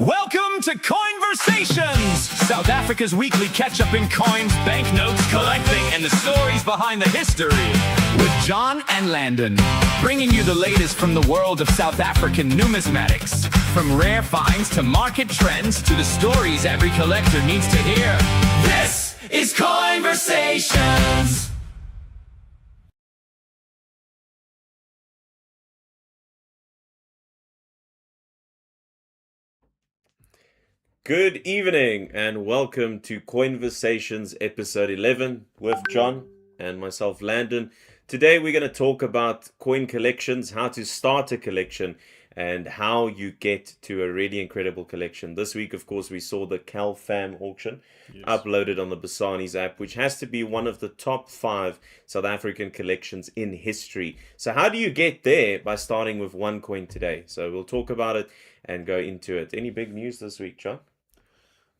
Welcome to Coinversations, South Africa's weekly catch-up in coins, banknotes, collecting, and the stories behind the history. With John and Landon, bringing you the latest from the world of South African numismatics. From rare finds to market trends to the stories every collector needs to hear. This is Coinversations. Good evening and welcome to Coinversations episode 11 with John and myself, Landon. Today we're going to talk about coin collections, how to start a collection, and how you get to a really incredible collection. This week, of course, we saw the CalFam auction uploaded on the Basanis app, which has to be one of the top 5 South African collections in history. So how do you get there? By starting with one coin today. So we'll talk about it and go into it. Any big news this week, John?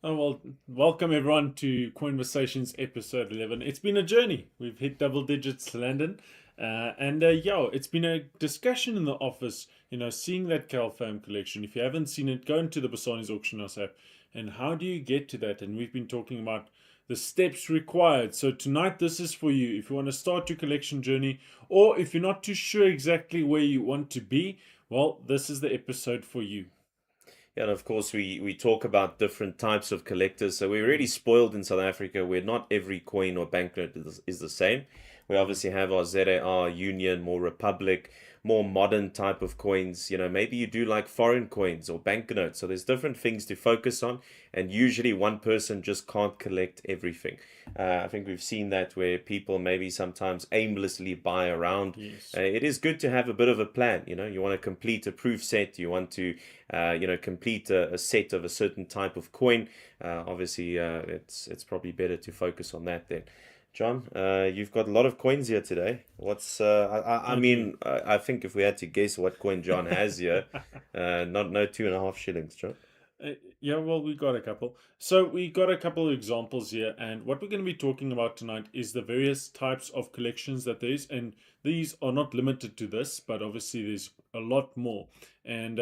Oh, well, welcome everyone to Coinversations episode 11. It's been a journey. We've hit double digits, Landon. It's been a discussion in the office, seeing that CalFam collection. If you haven't seen it, go into the Basanis auction house app. And how do you get to that? And we've been talking about the steps required. So tonight, this is for you. If you want to start your collection journey, or if you're not too sure exactly where you want to be, well, this is the episode for you. Yeah, and of course we talk about different types of collectors. So we're really spoiled in South Africa where not every coin or banknote is the same. We obviously have our ZAR, Union, more Republic, more modern type of coins. Maybe you do like foreign coins or banknotes. So there's different things to focus on. And usually one person just can't collect everything. I think we've seen that where people maybe sometimes aimlessly buy around. Yes. It is good to have a bit of a plan. You want to complete a proof set. You want to, complete a set of a certain type of coin. Obviously, it's probably better to focus on that then. John, you've got a lot of coins here today. What's I think if we had to guess what coin John has here, no 2.5 shillings, John. We got a couple. So we got a couple of examples here, and what we're going to be talking about tonight is the various types of collections that there is, and these are not limited to this, but obviously there's a lot more. And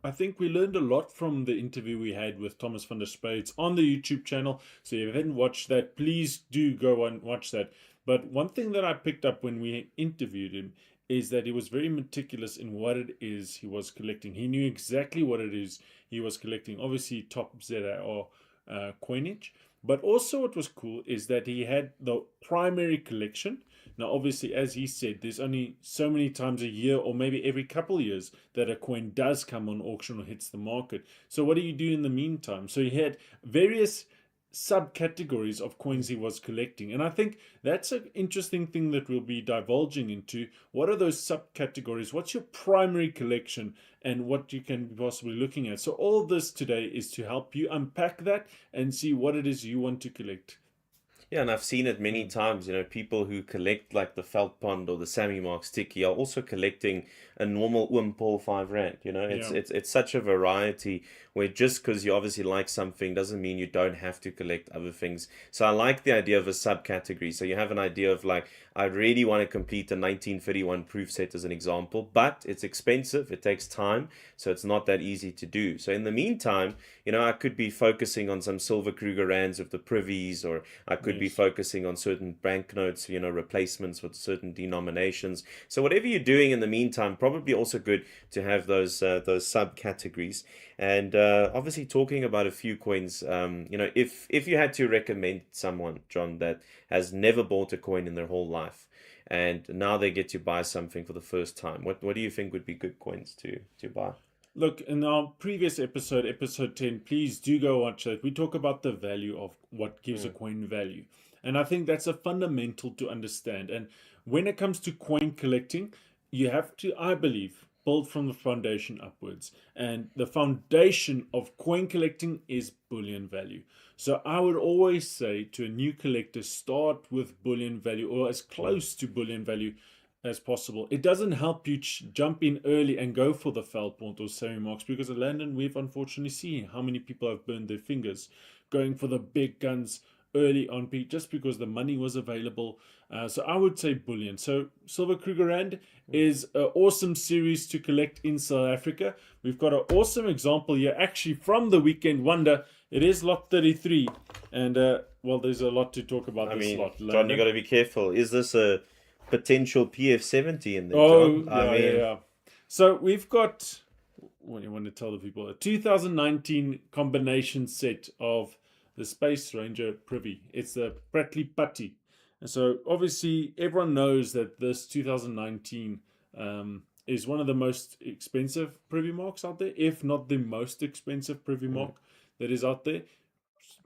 I think we learned a lot from the interview we had with Thomas van der Spades on the YouTube channel. So if you haven't watched that, please do go and watch that. But one thing that I picked up when we interviewed him is that he was very meticulous in what it is he was collecting. He knew exactly what it is he was collecting. Obviously, top ZAR coinage. But also what was cool is that he had the primary collection. Now, obviously, as he said, there's only so many times a year or maybe every couple of years that a coin does come on auction or hits the market. So what do you do in the meantime? So he had various subcategories of coins he was collecting, and I think that's an interesting thing that we'll be divulging into. What are those subcategories? What's your primary collection and what you can be possibly looking at? So all this today is to help you unpack that and see what it is you want to collect. Yeah, and I've seen it many times, people who collect like the Veldpond or the Sammy Mark sticky are also collecting a normal Oompol 5 rand. It's such a variety where just because you obviously like something doesn't mean you don't have to collect other things. So I like the idea of a subcategory. So you have an idea of like, I really want to complete a 1931 proof set as an example, but it's expensive, it takes time, so it's not that easy to do. So in the meantime, I could be focusing on some silver Kruger rands with the privies, or I could be focusing on certain banknotes, replacements with certain denominations. So whatever you're doing in the meantime, probably also good to have those subcategories. And obviously talking about a few coins, if you had to recommend someone, John, that has never bought a coin in their whole life, and now they get to buy something for the first time, what do you think would be good coins to buy? Look, in our previous episode 10, please do go watch that. We talk about the value of what gives a coin value. And I think that's a fundamental to understand. And when it comes to coin collecting, you have to, I believe, build from the foundation upwards. And the foundation of coin collecting is bullion value. So I would always say to a new collector, start with bullion value or as close to bullion value as possible. It doesn't help you jump in early and go for the Veldpond or Sammy Marks, because in London we've unfortunately seen how many people have burned their fingers going for the big guns early on peak just because the money was available. So I would say bullion. So Silver Krugerrand is an awesome series to collect in South Africa. We've got an awesome example here, actually from the Weekend Wonder. It is lot 33, and well, there's a lot to talk about this lot. John, you got to be careful. Is this a potential PF70 in there, Oh, John? yeah. So we've got, what do you want to tell the people? A 2019 combination set of the Space Ranger Privy. It's the Pratley Putty. And so obviously everyone knows that this 2019 is one of the most expensive Privy marks out there, if not the most expensive Privy mark that is out there,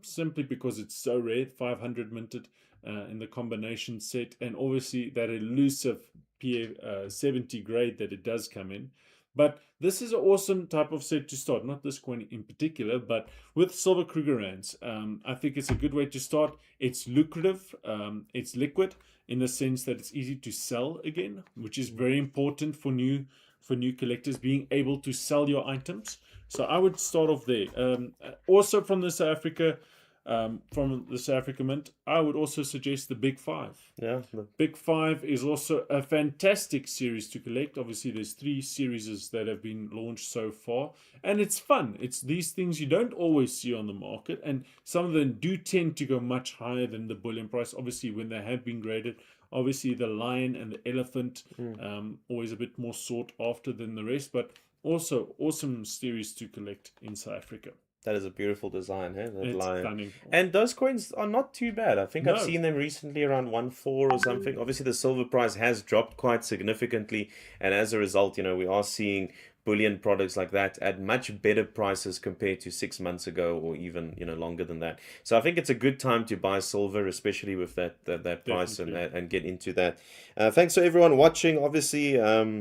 simply because it's so rare, 500 minted in the combination set, and obviously that elusive PF70 grade that it does come in. But this is an awesome type of set to start, not this coin in particular, but with Silver Krugerrands. I think it's a good way to start. It's lucrative, it's liquid in the sense that it's easy to sell again, which is very important for new collectors, being able to sell your items. So I would start off there. Also from the South Africa Mint, I would also suggest the Big Five. Yeah. Big Five is also a fantastic series to collect. Obviously, there's 3 series that have been launched so far, and it's fun. It's these things you don't always see on the market, and some of them do tend to go much higher than the bullion price. Obviously, when they have been graded, obviously the lion and the elephant always a bit more sought after than the rest, but also awesome series to collect in South Africa. That is a beautiful design, hey? That It's lion. stunning. And those coins are not too bad. I think No. I've seen them recently around 1.4 or something. Obviously, the silver price has dropped quite significantly, and as a result, we are seeing bullion products like that at much better prices compared to 6 months ago, or even longer than that. So I think it's a good time to buy silver, especially with that price, and get into that. Thanks for everyone watching. Obviously,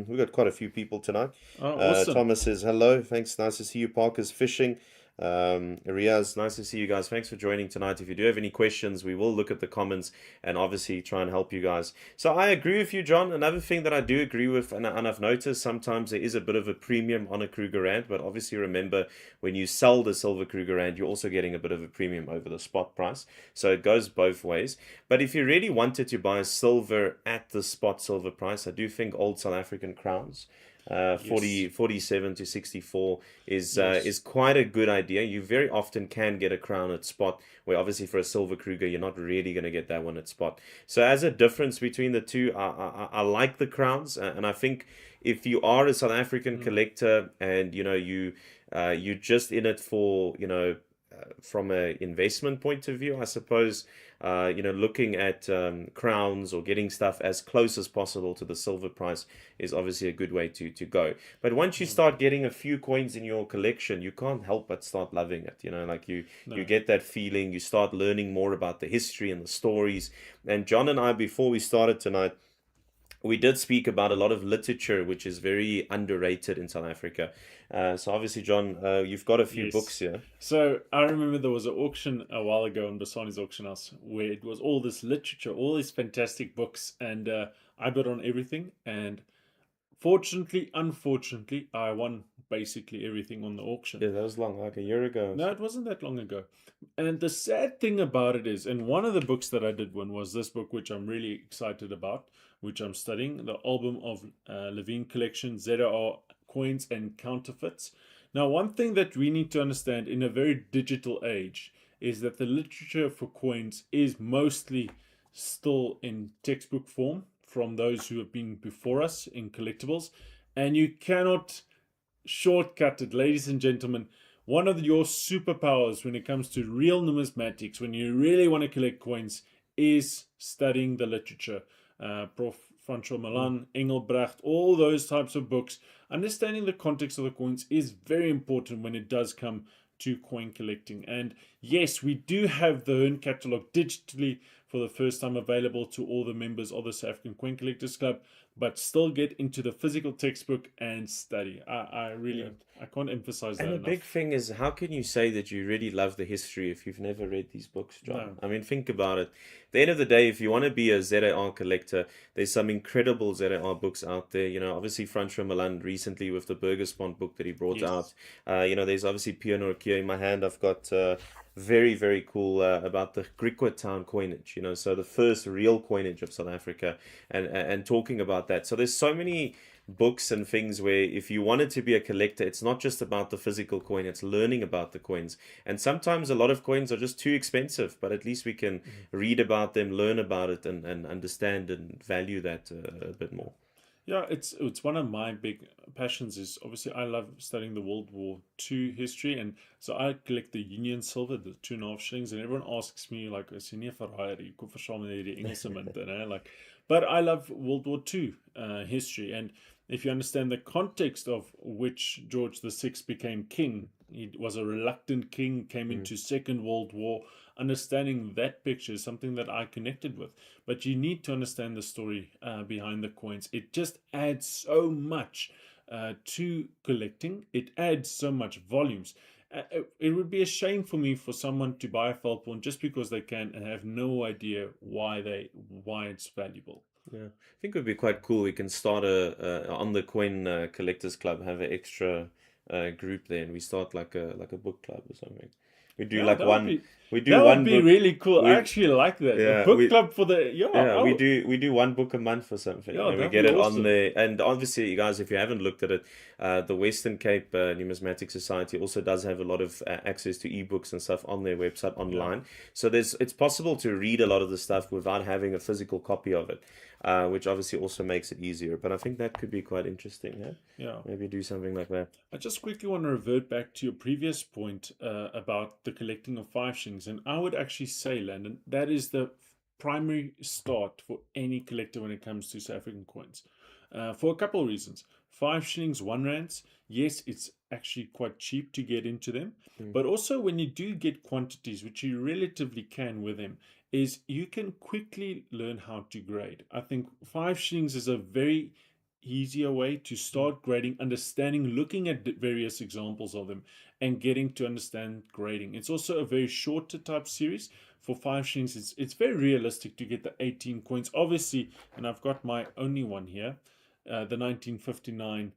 we've got quite a few people tonight. Awesome. Thomas says hello. Thanks. Nice to see you. Parker's fishing. Riaz, nice to see you guys. Thanks for joining tonight. If you do have any questions, we will look at the comments and obviously try and help you guys. So I agree with you, John. Another thing that I do agree with, and I've noticed sometimes there is a bit of a premium on a Krugerrand, but obviously remember, when you sell the silver Krugerrand, you're also getting a bit of a premium over the spot price. So it goes both ways. But if you really wanted to buy silver at the spot silver price, I do think old South African crowns, 47 to 64 is quite a good idea. You very often can get a crown at spot, where obviously for a silver Kruger you're not really going to get that one at spot. So as a difference between the two, I like the crowns, and I think if you are a South African collector and you're just in it for from an investment point of view, I suppose, looking at crowns or getting stuff as close as possible to the silver price is obviously a good way to go. But once you start getting a few coins in your collection, you can't help but start loving it. You get that feeling, you start learning more about the history and the stories. And John and I, before we started tonight, we did speak about a lot of literature which is very underrated in South Africa. So obviously, John, you've got a few books here. So I remember there was an auction a while ago on Basani's auction house where it was all this literature, all these fantastic books, and I bid on everything. And unfortunately, I won basically everything on the auction. Yeah, that was like a year ago. No, it wasn't that long ago. And the sad thing about it is, and one of the books that I did win was this book, which I'm really excited about, which I'm studying, the album of Levine Collection, ZR Coins and Counterfeits. Now, one thing that we need to understand in a very digital age is that the literature for coins is mostly still in textbook form from those who have been before us in collectibles, and you cannot shortcut it, ladies and gentlemen. One of your superpowers when it comes to real numismatics, when you really want to collect coins, is studying the literature. Prof. Francois Milan, Engelbrecht, all those types of books. Understanding the context of the coins is very important when it does come to coin collecting. And yes, we do have the Hearn catalog digitally for the first time available to all the members of the South African Coin Collectors Club, but still get into the physical textbook and study. I really I can't emphasize And that the big enough. thing is, how can you say that you really love the history if you've never read these books, John? No. I mean, think about it. At the end of the day, if you want to be a ZAR collector, there's some incredible ZAR books out there. You know, obviously Francois Milan recently with the Burgerspont book that he brought out. Yes. You know, there's obviously Pierre Norquia in my hand. I've got very, very cool about the Griquas town coinage. You know, so the first real coinage of South Africa, and talking about that. So there's so many books and things where if you wanted to be a collector, it's not just about the physical coin, it's learning about the coins. And sometimes a lot of coins are just too expensive, but at least we can read about them, learn about it, and understand and value that a bit more. Yeah, it's one of my big passions. Is obviously I love studying the World War II history, and so I collect the Union silver, the 2.5 shillings, and everyone asks me like, "Is nie verraai, kom versamel hierdie Engelse munte," né? Like, but I love World War II history, and if you understand the context of which George VI became king, he was a reluctant king, came into Second World War. Understanding that picture is something that I connected with. But you need to understand the story behind the coins. It just adds so much to collecting. It adds so much volumes. It would be a shame for me for someone to buy a Feltborn just because they can and have no idea why it's valuable. Yeah, I think it would be quite cool. We can start a on the coin collectors club, have an extra group there, and we start like a book club or something. We do Yeah, like one. We do that would one be book. really cool. I We actually like that. A yeah book we club for the Yeah, oh, we do one book a month or something, yeah, and we that'd get be it on awesome. there. And obviously, you guys, if you haven't looked at it, the Western Cape Numismatic Society also does have a lot of access to ebooks and stuff on their website Yeah. online. So it's possible to read a lot of the stuff without having a physical copy of it, which obviously also makes it easier. But I think that could be quite interesting. Yeah, Yeah. maybe do something like that. I just quickly want to revert back to your previous point about the collecting of 5 shillings. And I would actually say, Landon, that is the primary start for any collector when it comes to South African coins. For a couple of reasons. 5 shillings, 1 rand. Yes, it's actually quite cheap to get into them. But also, when you do get quantities, which you relatively can with them, is you can quickly learn how to grade. I think 5 shillings is a very easier way to start grading, understanding, looking at various examples of them, and getting to understand grading. It's also a very shorter type series. For 5 shillings, it's very realistic to get the 18 coins, obviously. And I've got my only one here, the 1959.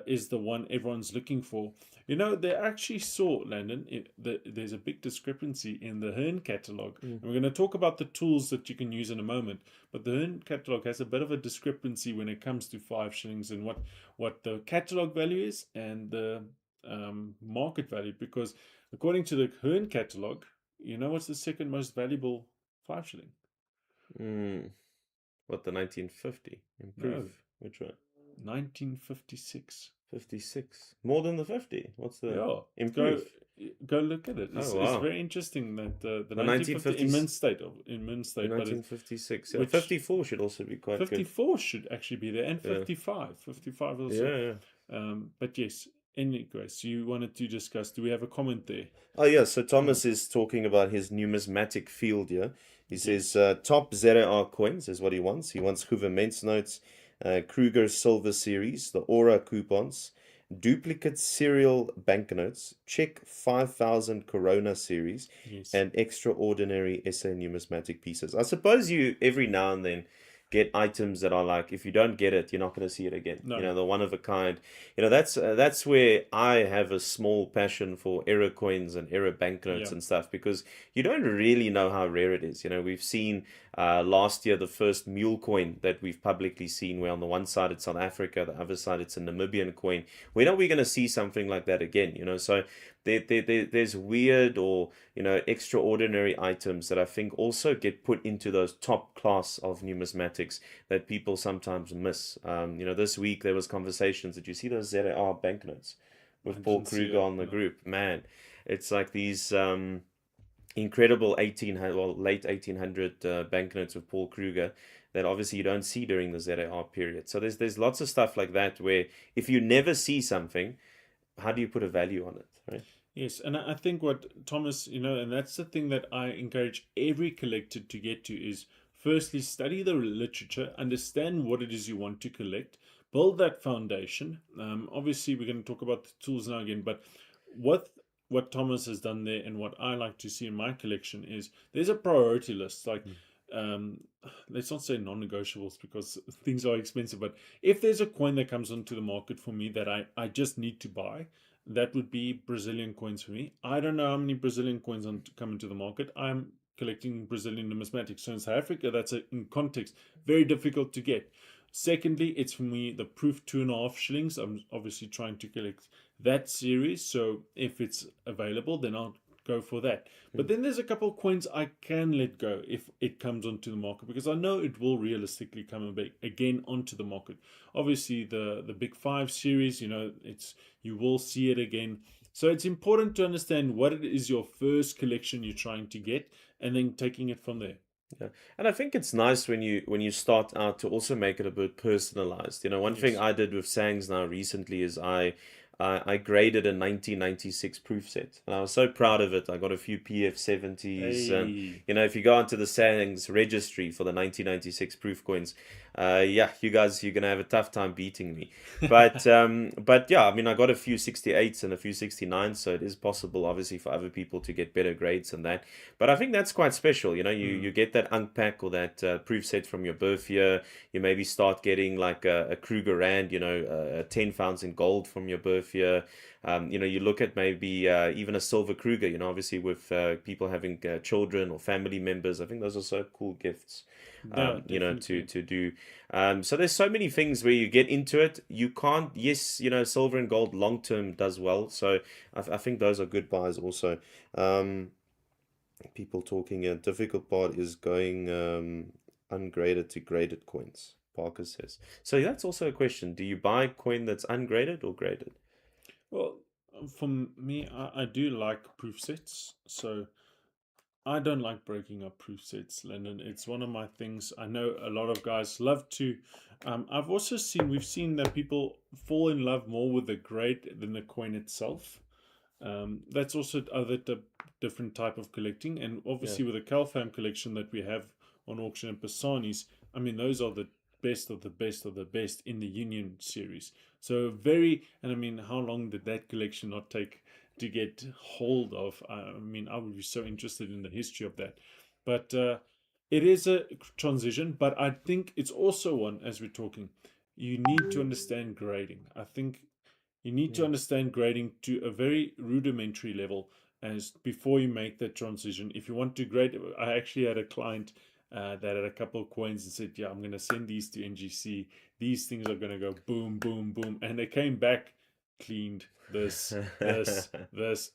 Is the one everyone's looking for. You know, they actually saw, Landon, there's a big discrepancy in the Hearn catalog. And we're going to talk about the tools that you can use in a moment. But the Hearn catalog has a bit of a discrepancy when it comes to 5 shillings and what the catalog value is and the market value. Because according to the Hearn catalog, you know what's the second most valuable 5 shilling? Mm, what, the 1950 No, improve? Which one? 1956. 56. More than the 50. What's the Yeah, improve? go look at it. Oh It's wow. very interesting that the The 1950 in 1950s. Min The State, but 1956. Yeah, which 54 should also be quite good. 54 should actually be there, and Yeah. 55 also. Yeah, yeah. But yes, anyway, so you wanted to discuss. Do we have a comment there? Oh yeah, so Thomas is talking about his numismatic field here. He Yes. says top ZAR coins is what he wants. He wants Gouvernements notes, Kruger Silver Series, the Aura coupons, duplicate serial banknotes, Czech 5000 Corona series, Yes. and extraordinary SA numismatic pieces. I suppose you every now and then get items that are like, if you don't get it, you're not going to see it again. No. You know, the one of a kind. You know, that's where I have a small passion for error coins and error banknotes Yeah. and stuff, because you don't really know how rare it is. You know, we've seen last year the first mule coin that we've publicly seen, where on the one side it's South Africa, the other side it's a Namibian coin. When are we going to see something like that again? You know, so there's weird or, you know, extraordinary items that I think also get put into those top class of numismatics that people sometimes miss. You know, this week there was conversations. Did you see those ZAR banknotes with I Paul didn't see Kruger it, on the no. group? Man, it's like these incredible late 1800 banknotes of Paul Kruger that obviously you don't see during the ZAR period. So there's lots of stuff like that where if you never see something, how do you put a value on it, right? Yes, and I think what Thomas, you know, and that's the thing that I encourage every collector to get to is firstly study the literature, understand what it is you want to collect, build that foundation. Obviously, we're going to talk about the tools now again, but what Thomas has done there and what I like to see in my collection is there's a priority list. Like, um, let's not say non-negotiables because things are expensive, but if there's a coin that comes onto the market for me that I just need to buy, that would be Brazilian coins for me. I don't know how many Brazilian coins come into the market. I'm collecting Brazilian numismatics. So in South Africa, that's in context very difficult to get. Secondly, it's for me the proof 2.5 shillings. I'm obviously trying to collect that series. So if it's available, then I'll go for that. But then there's a couple of coins I can let go if it comes onto the market because I know it will realistically come again onto the market. Obviously, the big 5 series, you will see it again. So it's important to understand what it is your first collection you're trying to get and then taking it from there. Yeah. And I think it's nice when you start out to also make it a bit personalized. One thing Yes. I did with Sangs now recently is I graded a 1996 proof set, and I was so proud of it. I got a few PF70s, and Hey. if you go onto the Sangs registry for the 1996 proof coins, yeah, you're gonna have a tough time beating me. But yeah, I mean, I got a few 68s and a few 69s, so it is possible, obviously, for other people to get better grades than that. But I think that's quite special. You get that unpack or that proof set from your birth year. You maybe start getting like a Kruger Rand, 10 pounds in gold from your birth year. You look at maybe even a silver Kruger, obviously with people having children or family members. I think those are so cool gifts, Yeah, to definitely. do. So there's so many things where you get into it. You can't, yes, silver and gold long term does well. So I think those are good buys also. People talking, a difficult part is going ungraded to graded coins, Parker says. So that's also a question. Do you buy coin that's ungraded or graded? Well, for me, I do like proof sets. So I don't like breaking up proof sets, Lennon. It's one of my things. I know a lot of guys love to. We've seen that people fall in love more with the grade than the coin itself. That's also different type of collecting, and Yeah. obviously with the Calfam collection that we have on auction and Pasanis, I mean those are the best of the best of the best in the Union series. So and I mean, how long did that collection not take to get hold of? I mean, I would be so interested in the history of that, but it is a transition. But I think it's also one, as we're talking, you need to understand grading. I think you need to Yeah. understand grading to a very rudimentary level as before you make that transition. If you want to grade, I actually had a client that had a couple of coins and said, "Yeah, I'm going to send these to NGC. These things are going to go boom, boom, boom," and they came back cleaned this,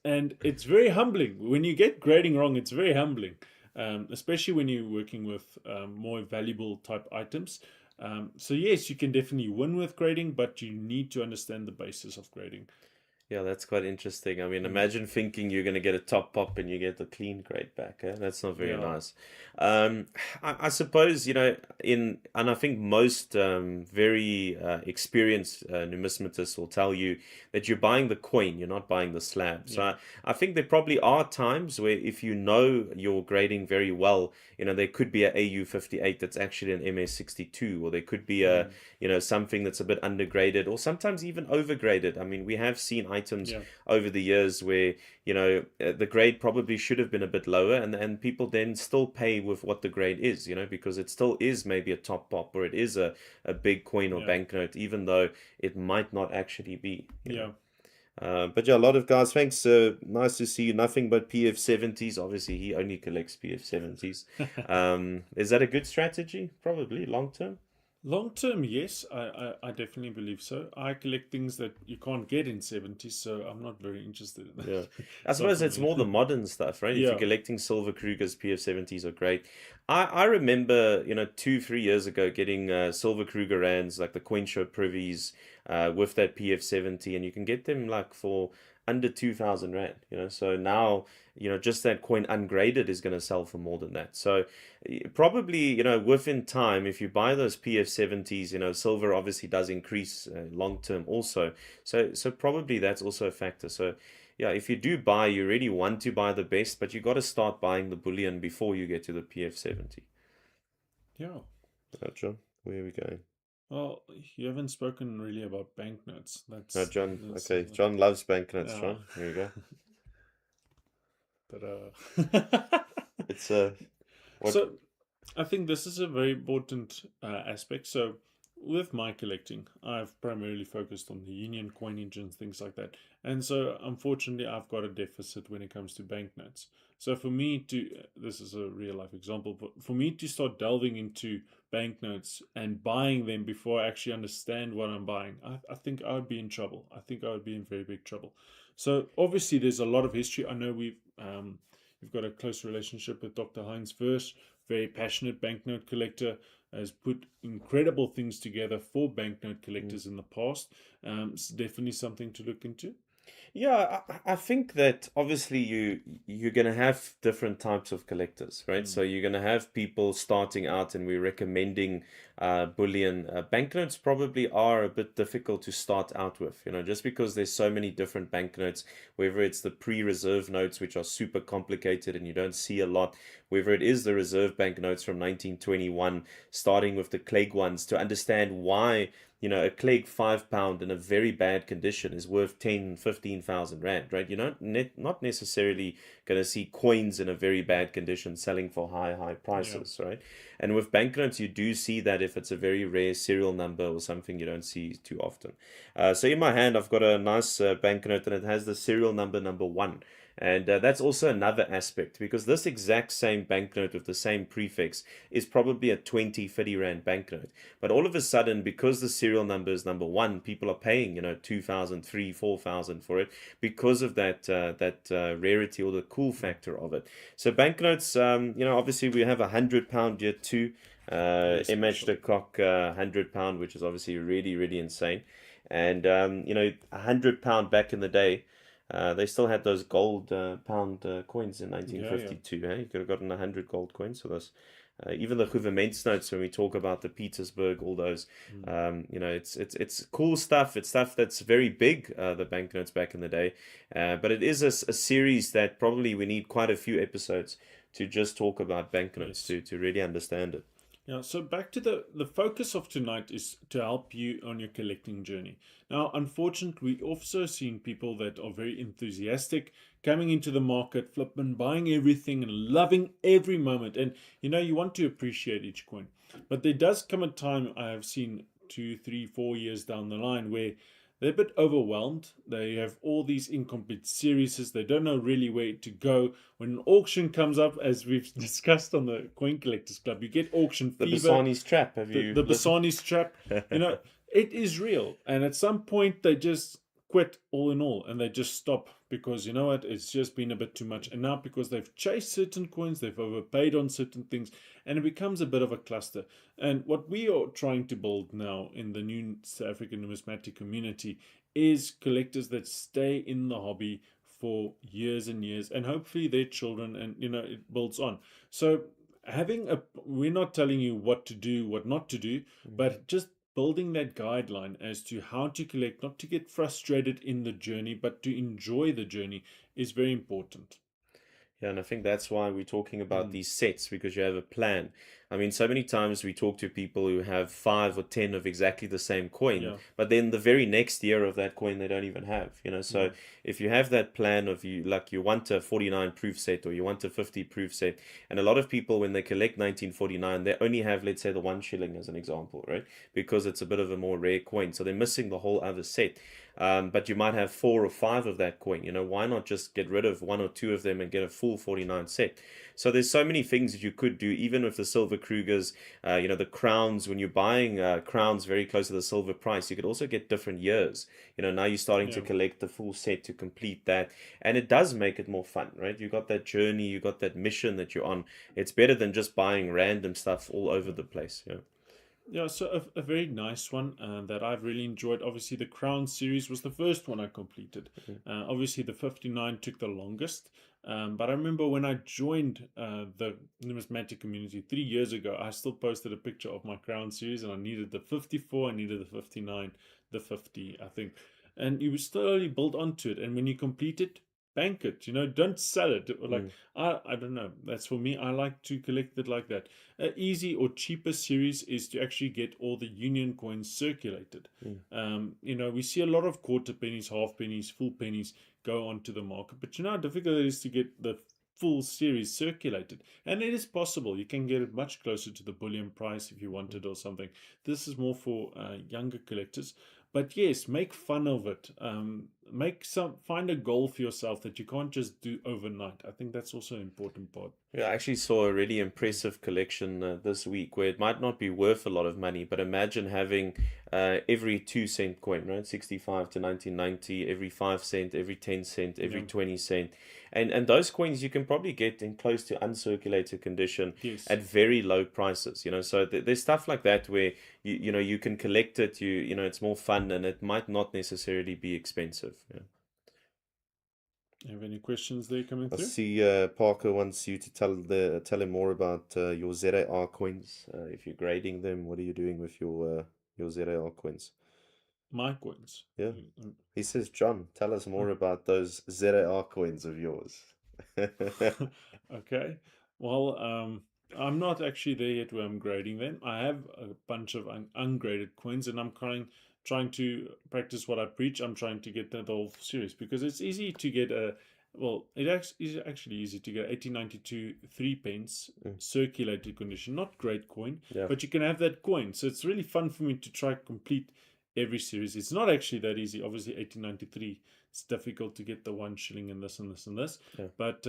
and it's very humbling when you get grading wrong. It's very humbling, especially when you're working with more valuable type items. So yes, you can definitely win with grading, but you need to understand the basis of grading. Yeah, that's quite interesting. I mean, Mm, imagine thinking you're going to get a top pop and you get the clean grade back. Eh? That's not very yeah, nice. Um, I suppose, and I think most very experienced numismatists will tell you that you're buying the coin, you're not buying the slab. So yeah, I think there probably are times where if you know your grading very well, there could be a AU58 that's actually an MS62, or there could be a mm, something that's a bit undergraded or sometimes even overgraded. I mean, we have seen items yeah, over the years where, the grade probably should have been a bit lower, and people then still pay with what the grade is, because it still is maybe a top pop or it is a big coin or yeah, banknote, even though it might not actually be. yeah. But yeah, a lot of guys, thanks. Nice to see you. Nothing but PF70s. Obviously, he only collects PF70s. Is that a good strategy? Probably long term. Long term, yes, I definitely believe so. I collect things that you can't get in 70s, so I'm not very interested in that. Yeah. I It's not suppose for it's me. more the modern stuff, right? If you're Yeah. collecting Silver Krugers, PF70s are great. I remember, 2, 3 years ago getting Silver Kruger Rands, like the Coin Show privies, with that PF70, and you can get them like for under 2,000 Rand. So now, just that coin ungraded is going to sell for more than that. So probably, within time, if you buy those PF70s, silver obviously does increase long term also. So probably that's also a factor. So yeah, if you do buy, you really want to buy the best, but you got to start buying the bullion before you get to the PF70. Yeah. Gotcha. Where are we going? Well, you haven't spoken really about banknotes. No, John. That's Okay, John loves banknotes. yeah. John, here you go. Ta-da. It's what? So I think this is a very important aspect. So, with my collecting, I've primarily focused on the union coinage and things like that. And so, unfortunately, I've got a deficit when it comes to banknotes. So, for me to, this is a real life example, but for me to start delving into banknotes and buying them before I actually understand what I'm buying, I think I would be in trouble. I think I would be in very big trouble. So, obviously, there's a lot of history. I know we've got a close relationship with Dr. Heinz First, very passionate banknote collector, has put incredible things together for banknote collectors in the past. It's definitely something to look into. Yeah, I think that obviously you're gonna have different types of collectors, right? So Mm. you're gonna have people starting out, and we're recommending bullion. Banknotes probably are a bit difficult to start out with, just because there's so many different banknotes. Whether it's the pre-reserve notes, which are super complicated and you don't see a lot, whether it is the reserve banknotes from 1921, starting with the Clegg ones, to understand why a Clegg £5 in a very bad condition is worth 10, 15,000 rand, right? You're not necessarily going to see coins in a very bad condition selling for high Yeah. prices, right? And with banknotes, you do see that if it's a very rare serial number or something you don't see too often. So in my hand, I've got a nice banknote, and it has the serial number 1. And that's also another aspect, because this exact same banknote with the same prefix is probably a 20, 30 rand banknote. But all of a sudden, because the serial number is number 1, people are paying 2,000, 3, 4,000 for it, because of that rarity or the cool factor of it. So banknotes, obviously we have £100 here too. Very Image special. de Kock £100, which is obviously really, really insane. And £100 back in the day, they still had those gold pound coins in Yeah, yeah. 1952. You could have gotten 100 gold coins for this. Even the Gouvernance notes, when we talk about the Petersburg, all those, Mm. it's cool stuff. It's stuff that's very big, the banknotes back in the day. But it is a series that probably we need quite a few episodes to just talk about banknotes Yes. to really understand it. Yeah, so back to the focus of tonight is to help you on your collecting journey. Now, unfortunately, we also seen people that are very enthusiastic coming into the market, flipping, buying everything and loving every moment. And you want to appreciate each coin. But there does come a time I have seen 2, 3, 4 years down the line where they're a bit overwhelmed. They have all these incomplete series. They don't know really where to go. When an auction comes up, as we've discussed on the Coin Collectors Club, you get auction The fever, Bassani's Trap. Have the, you the listened? Bassani's trap. It is real. And at some point, they just quit all in all and they just stop because you know what? It's just been a bit too much. And now, because they've chased certain coins, they've overpaid on certain things, and it becomes a bit of a cluster. And what we are trying to build now in the new South African numismatic community is collectors that stay in the hobby for years and years, and hopefully their children, and it builds on. So we're not telling you what to do, what not to do, but just building that guideline as to how to collect, not to get frustrated in the journey, but to enjoy the journey is very important. Yeah, and I think that's why we're talking about Mm, these sets, because you have a plan. I mean, so many times we talk to people who have 5 or 10 of exactly the same coin, yeah, but then the very next year of that coin they don't even have. yeah, So if you have that plan of you want a 49 proof set or you want a 50 proof set, and a lot of people when they collect 1949, they only have, let's say, the 1 shilling as an example, right? Because it's a bit of a more rare coin, so they're missing the whole other set. But you might have 4 or 5 of that coin. Why not just get rid of 1 or 2 of them and get a full 49 set? So there's so many things that you could do, even with the silver Krugers, the crowns. When you're buying crowns very close to the silver price, you could also get different years. Now you're starting to yeah. collect the full set to complete that, and it does make it more fun, right? You got that journey, you got that mission that you're on. It's better than just buying random stuff all over the place. Yeah, so a very nice one that I've really enjoyed. Obviously, the Crown series was the first one I completed. Obviously, the 59 took the longest. But I remember when I joined the numismatic community 3 years ago, I still posted a picture of my Crown series, and I needed the 54, I needed the 59, the 50, I think. And you slowly build onto it. And when you complete it, bank it, don't sell it. Like, I don't know, that's for me. I like to collect it like that. An easy or cheaper series is to actually get all the union coins circulated. We see a lot of quarter pennies, half pennies, full pennies go onto the market, but how difficult it is to get the full series circulated. And it is possible. You can get it much closer to the bullion price if you wanted or something. This is more for younger collectors. But yes, make fun of it. Find a goal for yourself that you can't just do overnight. I think that's also an important part. Yeah, I actually saw a really impressive collection this week where it might not be worth a lot of money, but imagine having every 2 cent coin, right? 65 to 1990, every 5 cent, every 10 cent, every 20 cent. And those coins you can probably get in close to uncirculated condition at very low prices, So there's stuff like that where you can collect it, it's more fun and it might not necessarily be expensive. Yeah. Have any questions there coming I through? see Parker wants you to tell him more about your ZAR coins. If you're grading them, what are you doing with your ZAR coins? My coins. Yeah. He says, John, tell us more about those ZAR coins of yours. Okay. Well, I'm not actually there yet where I'm grading them. I have a bunch of ungraded coins, and I'm trying to practice what I preach. I'm trying to get that whole series because it's easy to get is actually easy to get 1892 3 pence circulated condition, not great coin, but you can have that coin. So it's really fun for me to try complete every series. It's not actually that easy. Obviously, 1893, it's difficult to get the 1 shilling and this and this and this. But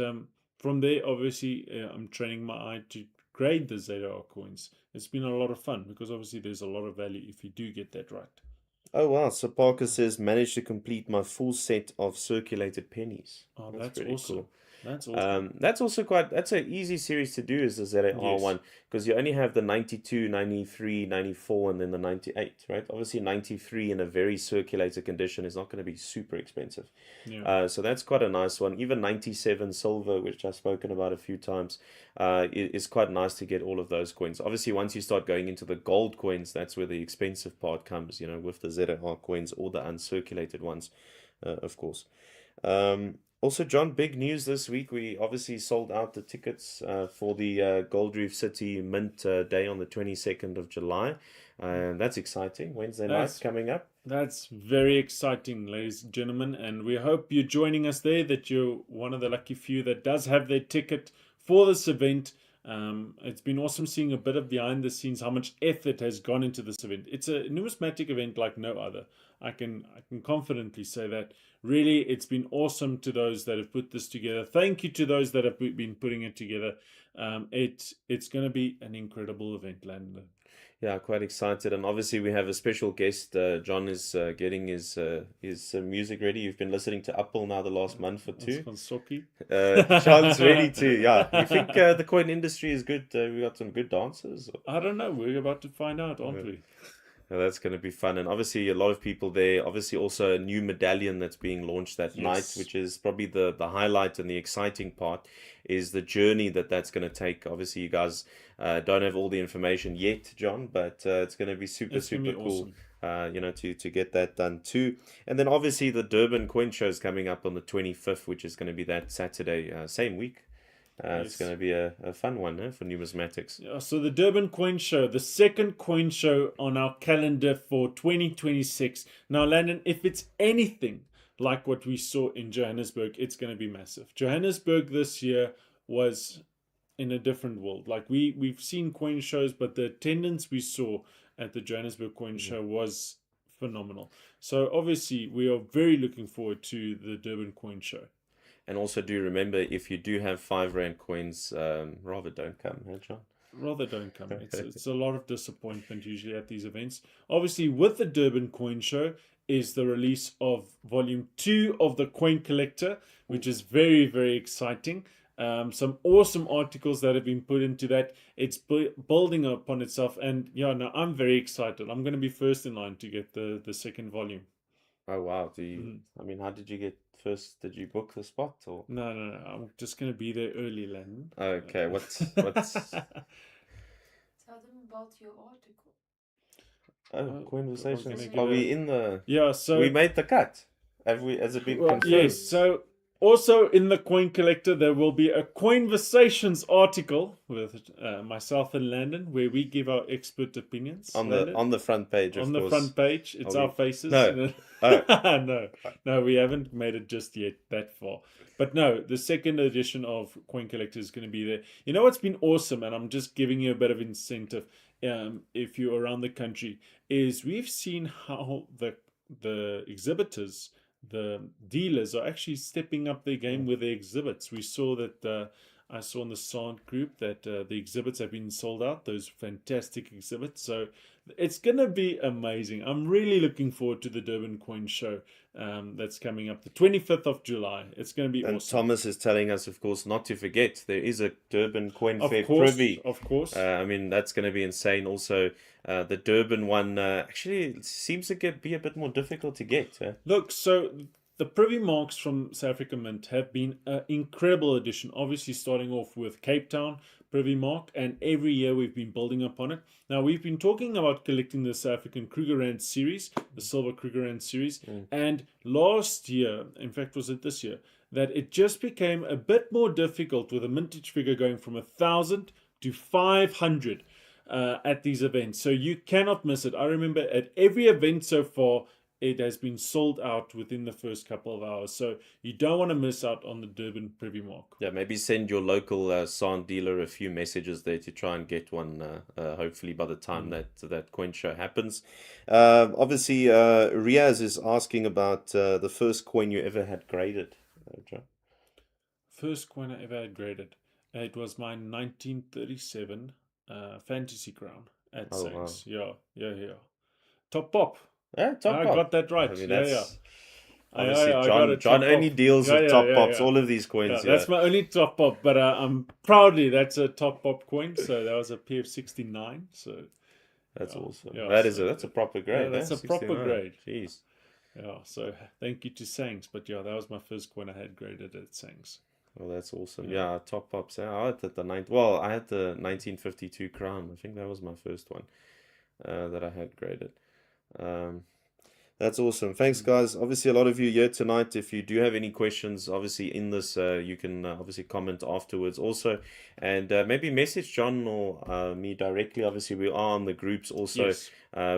from there, obviously, I'm training my eye to grade the ZAR coins. It's been a lot of fun because obviously there's a lot of value if you do get that right. Oh wow, so Parker says managed to complete my full set of circulated pennies. Oh, that's awesome. Cool. That's awesome. That's an easy series to do is the ZAR one because you only have the 92, 93, 94 and then the 98, right? Obviously 93 in a very circulated condition is not going to be super expensive. So that's quite a nice one. Even 97 silver, which I've spoken about a few times, is quite nice to get all of those coins. Obviously once you start going into the gold coins, that's where the expensive part comes, with the ZAR coins or the uncirculated ones, of course. Also, John, big news this week. We obviously sold out the tickets for the Gold Reef City Mint Day on the 22nd of July. That's exciting. Wednesday night coming up. That's very exciting, ladies and gentlemen. And we hope you're joining us there, that you're one of the lucky few that does have their ticket for this event. It's been awesome seeing a bit of behind the scenes, how much effort has gone into this event. It's a numismatic event like no other. I can confidently say that. Really, it's been awesome to those that have put this together. Thank you to those that have been putting it together. It's going to be an incredible event, Landon. Yeah, quite excited, and obviously we have a special guest. John is getting his music ready. You've been listening to Apple now the last month or two. John's ready to. Yeah, you think the coin industry is good? We got some good dancers. I don't know. We're about to find out, aren't we? That's going to be fun, and obviously a lot of people there. Obviously also a new medallion that's being launched that night, which is probably the highlight and the exciting part is the journey that's going to take. Obviously you guys don't have all the information yet, John, but it's going to be super cool. Awesome. To get that done too. And then obviously the Durban Coin Show is coming up on the 25th, which is going to be that Saturday, same week. It's going to be a fun one for numismatics. Yeah, so the Durban Coin Show, the second coin show on our calendar for 2026. Now, Landon, if it's anything like what we saw in Johannesburg, it's going to be massive. Johannesburg this year was in a different world. Like we've seen coin shows, but the attendance we saw at the Johannesburg Coin Show was phenomenal. So obviously we are very looking forward to the Durban Coin Show. And also do remember, if you do have 5 Rand coins, rather don't come, huh, John? Rather don't come. It's a lot of disappointment usually at these events. Obviously, with the Durban Coin Show is the release of Volume 2 of the Coin Collector, which is very, very exciting. Some awesome articles that have been put into that. It's building upon itself. And I'm very excited. I'm going to be first in line to get the second volume. Oh, wow. I mean, how did you get first? Did you book the spot or? No. I'm just going to be there early, Landon. Okay, what's Tell them about your article. Coinversations. Are we in the? Yeah, so we made the cut. Has it been confirmed? Yes. So Also in the Coin Collector, there will be a Coinversations article with myself and Landon, where we give our expert opinions. On Landon? the front page, of on course. the front page. It's our faces. No. No, we haven't made it just yet that far. But no, the second edition of Coin Collector is going to be there. You know what's been awesome, and I'm just giving you a bit of incentive if you're around the country, is we've seen how the exhibitors, the dealers, are actually stepping up their game with their exhibits. We saw that I saw in the Sant group that the exhibits have been sold out, those fantastic exhibits. So it's going to be amazing. I'm really looking forward to the Durban Coin Show that's coming up the 25th of July. It's going to be and awesome. Thomas is telling us, of course, not to forget, there is a Durban Coin Fair privy. Of course. I mean, that's going to be insane. Also, the Durban one actually seems to be a bit more difficult to get. Look, so the privy marks from South Africa Mint have been an incredible addition. Obviously, starting off with Cape Town privy mark, and every year we've been building upon it. Now, we've been talking about collecting the South African Krugerrand series, the Silver Krugerrand series, and last year, in fact, was it this year, that it just became a bit more difficult with a mintage figure going from 1,000 to 500 at these events. So you cannot miss it. I remember at every event so far, it has been sold out within the first couple of hours. So you don't want to miss out on the Durban Privy Mark. Yeah, maybe send your local Sant dealer a few messages there to try and get one, hopefully by the time that coin show happens. Obviously, Riaz is asking about the first coin you ever had graded, John. First coin I ever had graded. It was my 1937 Fantasy Crown at Sanks. Wow. Yeah. Top pop. Yeah, top I pop. got that right. I mean, Yeah. Obviously, John only deals with top pops. All of these coins. That's my only top pop, but that's a top pop coin. So that was a PF69. So that's awesome. Yeah, that's a proper grade. Yeah, that's a proper grade. Jeez. Yeah. So thank you to Sanks, but that was my first coin I had graded at Sanks. Well, that's awesome. Yeah, top pops. I had I had the 1952 crown. I think that was my first one that I had graded. That's awesome. Thanks, guys. Obviously, a lot of you here tonight. If you do have any questions, obviously in this, you can obviously comment afterwards also, and maybe message John or me directly. Obviously, we are on the groups also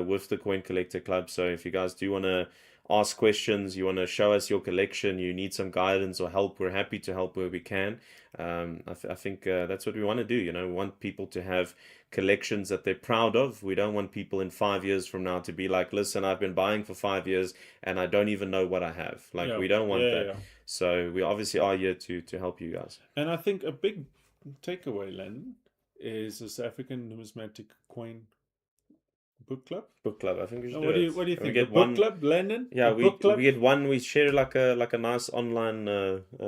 with the Coin Collector Club. So if you guys do want to ask questions, you want to show us your collection, you need some guidance or help, we're happy to help where we can. I think that's what we want to do. We want people to have collections that they're proud of. We don't want people in 5 years from now to be like, listen, I've been buying for 5 years and I don't even know what I have. We don't want that. Yeah. So we obviously are here to help you guys. And I think a big takeaway, Landon, is the South African Numismatic Coin Book Club. I think we should do what do you think? Get book club, Landon? Yeah, we get one. We share like a nice online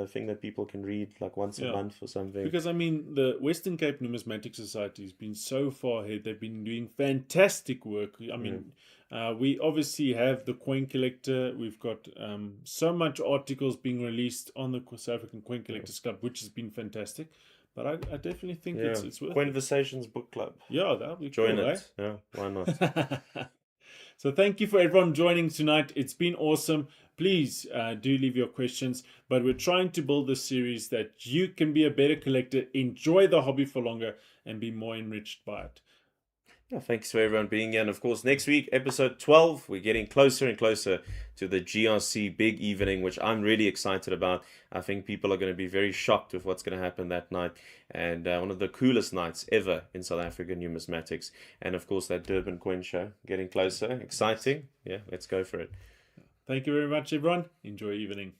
thing that people can read once a month or something. Because the Western Cape Numismatic Society has been so far ahead. They've been doing fantastic work. We obviously have the Coin Collector. We've got so much articles being released on the South African Coin Collectors Club, which has been fantastic. But I definitely think it's worth Conversations Book Club. Yeah, that would be Join cool, it. Yeah, why not? So thank you for everyone joining tonight. It's been awesome. Please do leave your questions. But we're trying to build a series that you can be a better collector, enjoy the hobby for longer, and be more enriched by it. Yeah, thanks for everyone being here. And of course, next week, episode 12, we're getting closer and closer to the GRC big evening, which I'm really excited about. I think people are going to be very shocked with what's going to happen that night. And one of the coolest nights ever in South African numismatics. And of course, that Durban Coin Show getting closer. Exciting. Yeah, let's go for it. Thank you very much, everyone. Enjoy your evening.